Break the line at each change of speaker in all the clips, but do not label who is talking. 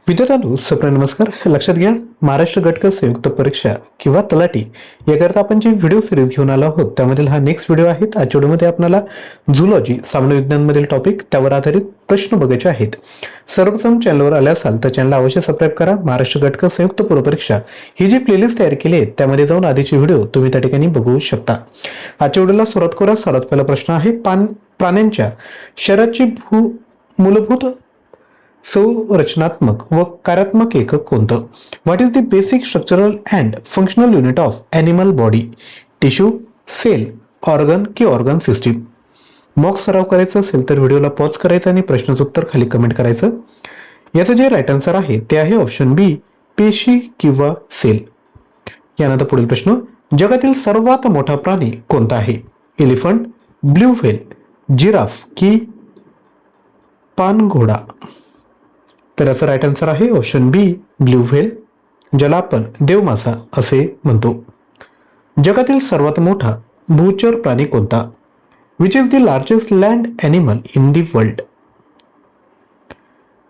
विद्यार्थ्यांनो सप्र नमस्कार. लक्षात घ्या, महाराष्ट्र गट क संयुक्त परीक्षा किंवा तलाठी याकरता आपण जी व्हिडिओ सिरीज घेऊन आलो आहोत त्यामधील हा नेक्स्ट व्हिडिओ आहे. आजच्या व्हिडिओमध्ये आपल्याला झूलॉजी सामान्य विज्ञान मधील टॉपिक त्यावर आधारित प्रश्न बघायचे आहेत. सर्वप्रथम चॅनलवर आले असाल तर चॅनलला अवश्य सबस्क्राईब करा. महाराष्ट्र गट क संयुक्त पूर्व परीक्षा ही जी प्लेलिस्ट तयार केली आहे त्यामध्ये जाऊन आधीचे व्हिडिओ तुम्ही त्या ठिकाणी बघू शकता. आजच्या व्हिडिओला सुरुवात करूया. सर्वात पहिला प्रश्न आहे, प्राण्यांच्या शरीराची मूलभूत संरचनात्मक व कार्यात्मक एकक कोणतं? What is the basic structural and functional unit of animal body? Tissue, cell, organ की ऑर्गन सिस्टीम? मॉक सराव करायचा असेल तर व्हिडिओला पॉज करायचं आणि प्रश्नाचं उत्तर खाली कमेंट करायचं. याचं जे राईट आन्सर आहे ते आहे ऑप्शन बी, पेशी किंवा सेल. यानंतर पुढील प्रश्न, जगातील सर्वात मोठा प्राणी कोणता आहे? एलिफंट, ब्ल्यू व्हेल, जिराफ की पानघोडा? तर याचा राईट आन्सर आहे ऑप्शन बी, ब्ल्यू व्हेल, ज्याला आपण देवमासा असे म्हणतो. जगातील सर्वात मोठा भूचर प्राणी कोणता? Which is the largest land animal in the world?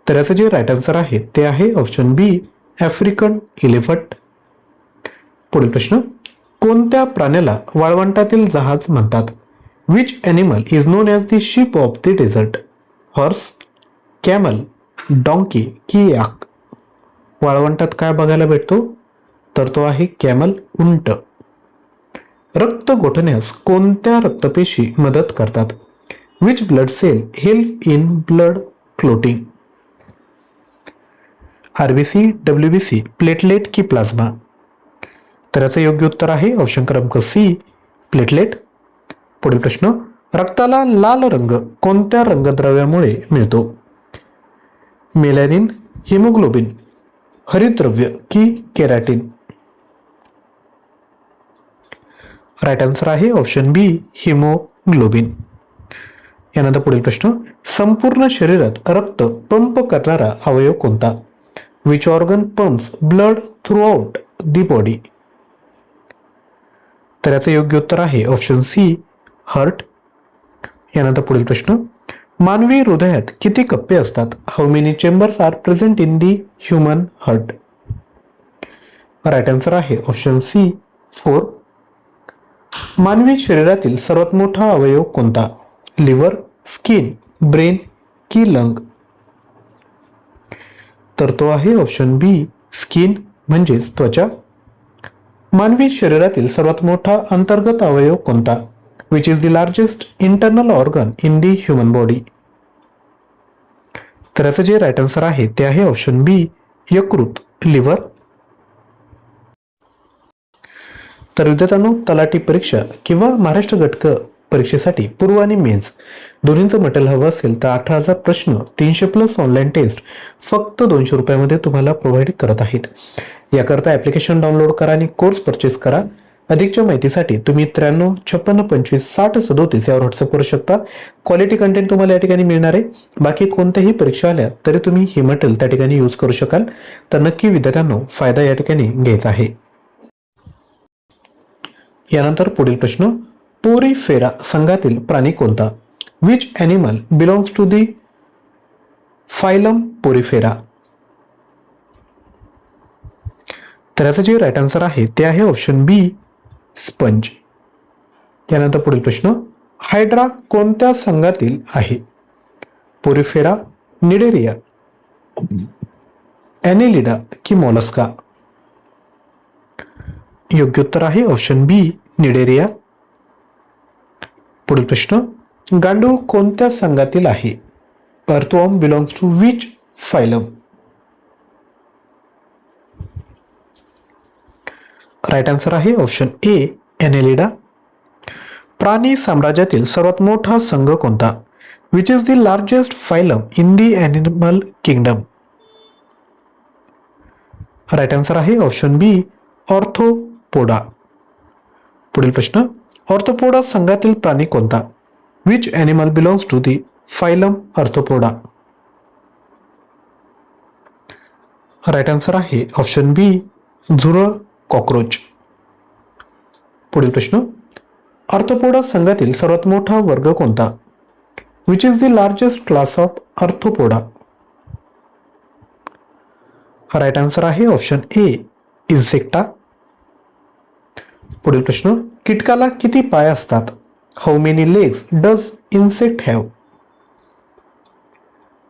तर याचं जे राईट आन्सर आहे ते आहे ऑप्शन बी, आफ्रिकन एलिफंट. पुढील प्रश्न, कोणत्या प्राण्याला वाळवंटातील जहाज म्हणतात? Which animal is non as the ship of the dessert? Horse, camel, donkey की याक? वाळवंटात काय बघायला भेटतो? तर तो आहे कॅमल, उंट. रक्त गोठण्यास कोणत्या रक्तपेशी मदत करतात? Which blood cell help in blood clotting? RBC, WBC, platelet की प्लाझ्मा? तर याचं योग्य उत्तर आहे ऑप्शन क्रमांक सी, प्लेटलेट. पुढील प्रश्न, रक्ताला लाल रंग कोणत्या रंगद्रव्यामुळे मिळतो? मेलॅनिन, हिमोग्लोबिन, हरितद्रव्य की केराटिन? राईट आन्सर आहे ऑप्शन बी, हिमोग्लोबिन. यानंतर पुढील प्रश्न, संपूर्ण शरीरात रक्त पंप करणारा अवयव कोणता? Which organ pumps blood through out the body? तर याचं योग्य उत्तर आहे ऑप्शन सी, हार्ट. यानंतर पुढील प्रश्न, मानवी हृदयात किती कप्पे असतात? How many chambers are present in the human heart? Right answer आहे ऑप्शन सी, 4. मानवी शरीरातील सर्वात मोठा अवयव कोणता? लिव्हर, स्किन, ब्रेन की लंग? तर तो आहे ऑप्शन बी, स्किन म्हणजेच त्वचा. मानवी शरीरातील सर्वात मोठा अंतर्गत अवयव कोणता? Which is the largest internal organ in the human body? तर याचं जे राईट आन्सर आहे ते आहे ऑप्शन बी, यकृत, लिव्हर. तर विद्यार्थ्यांनो, तलाठी परीक्षा किंवा महाराष्ट्र गट परीक्षेसाठी पूर्व आणि मेन्स दोन्हीचं मटेरियल हवं असेल तर 18,000 प्रश्न, 300+ ऑनलाईन टेस्ट फक्त 200 रुपयामध्ये तुम्हाला प्रोव्हाइड करत आहेत. याकरता ॲप्लिकेशन डाउनलोड करा आणि कोर्स परचेस करा. अधिकच्या माहितीसाठी तुम्ही 93 56 25 60 37 यावर व्हॉट्सअप करू शकता. क्वालिटी कंटेंट तुम्हाला या ठिकाणी मिळणार आहे. बाकी कोणत्याही परीक्षा आल्या तरी तुम्ही हे मटेरियल त्या ठिकाणी यूज करू शकाल. तर नक्की विद्यार्थ्यांनो फायदा या ठिकाणी घ्यायचा आहे. यानंतर पुढील प्रश्न, पोरीफेरा संघातील प्राणी कोणता? Which animal belongs to the phylum Porifera? तर याचं जे राईट आन्सर आहे ते आहे ऑप्शन बी, स्पंज. यानंतर पुढील प्रश्न, हायड्रा कोणत्या संघातील आहे? पोरीफेरा, निडेरिया, ॲनेलिडा की मॉलस्का? योग्य उत्तर आहे ऑप्शन बी, निडेरिया. पुढील प्रश्न, गांडूळ कोणत्या संघातील आहे? Earthworm belongs to which phylum? Right answer आहे ऑप्शन ए, ॲनेलिडा. प्राणी साम्राज्यातील सर्वात मोठा संघ कोणता? Which is the largest phylum in the animal kingdom? Right answer आहे ऑप्शन बी, ऑर्थोपोडा. पुढील प्रश्न, ऑर्थोपोडा संघातील प्राणी कोणता? Which animal belongs to the phylum Arthropoda? Right answer आहे ऑप्शन बी, झुरळ कॉक्रोच. पुढील प्रश्न, ऑर्थोपोडा संघातील सर्वात मोठा वर्ग कोणता? Which is the largest class of Arthropoda? Right answer आहे ऑप्शन ए इन्सेक्टा. पुढील प्रश्न, कीटकाला किती पाय असतात? How many legs does insect have?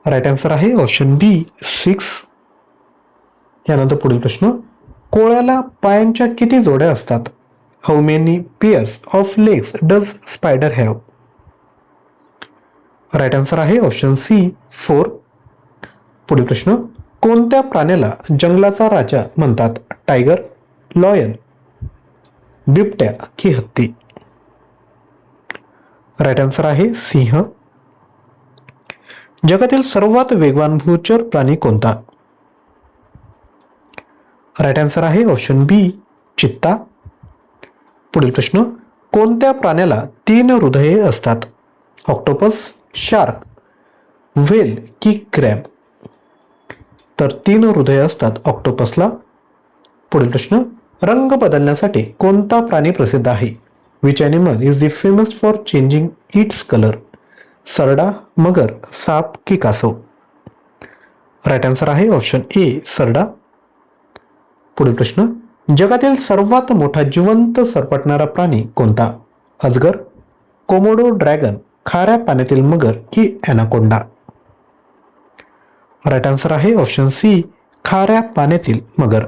Right answer आहे ऑप्शन बी 6. यानंतर पुढील प्रश्न, कोळ्याला पायांच्या किती जोड्या असतात? How many pairs of legs does spider have? Right answer आहे ऑप्शन सी 4. पुढील प्रश्न, कोणत्या प्राण्याला जंगलाचा राजा म्हणतात? टायगर, लॉयन, बिबट्या की हत्ती? राईट आन्सर आहे सिंह. जगातील सर्वात वेगवान भूचर प्राणी कोणता? राईट आन्सर आहे ऑप्शन बी चित्ता. पुढील प्रश्न, कोणत्या प्राण्याला 3 हृदये असतात? ऑक्टोपस, शार्क, व्हेल की क्रॅब? तर 3 हृदये असतात ऑक्टोपसला. पुढील प्रश्न, रंग बदलण्यासाठी कोणता प्राणी प्रसिद्ध आहे? Which animal is the famous for changing its colour? सरडा, मगर, साप की कासव? राईट आन्सर आहे ऑप्शन ए सरडा. पुढील प्रश्न, जगातील सर्वात मोठा जिवंत सरपटणारा प्राणी कोणता? अजगर, कोमोडो ड्रॅगन, खाऱ्या पाण्यातील मगर की ॲनाकोंडा? राईट आन्सर आहे ऑप्शन सी खाऱ्या पाण्यातील मगर.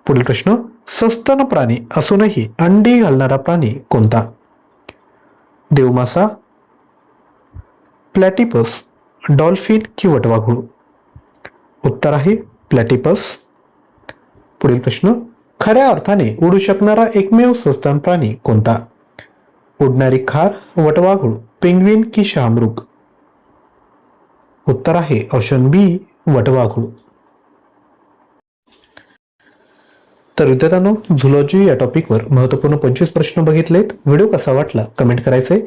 पुढील प्रश्न, सस्तन प्राणी असूनही अंडी घालणारा प्राणी कोणता? देवमासा, प्लॅटिपस, डॉल्फिन की वटवाघूळ? उत्तर आहे प्लॅटिपस. पुढील प्रश्न, खऱ्या अर्थाने उडू शकणारा एकमेव सस्तन प्राणी कोणता? उडणारी खार, वटवाघूळ, पेंग्विन की शहामृग? उत्तर आहे ऑप्शन बी वटवाघूळ. तर विद्यार्थ्यांनो, झुलॉजी या टॉपिकवर महत्त्वपूर्ण 25 प्रश्न बघितलेत. व्हिडिओ कसा वाटला कमेंट करायचे.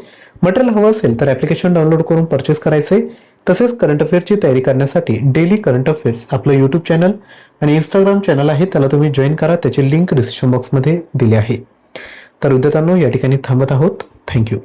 मटेरियल हवं असेल तर ॲप्लिकेशन डाउनलोड करून परचेस करायचे. तसेच करंट अफेअरची तयारी करण्यासाठी डेली करंट अफेअर्स आपलं यूट्यूब चॅनल आणि इंस्टाग्राम चॅनल आहे, त्याला तुम्ही जॉईन करा. त्याची लिंक डिस्क्रिप्शन बॉक्समध्ये दिली आहे. तर विद्यार्थ्यांनो, या ठिकाणी थांबत आहोत. थँक्यू.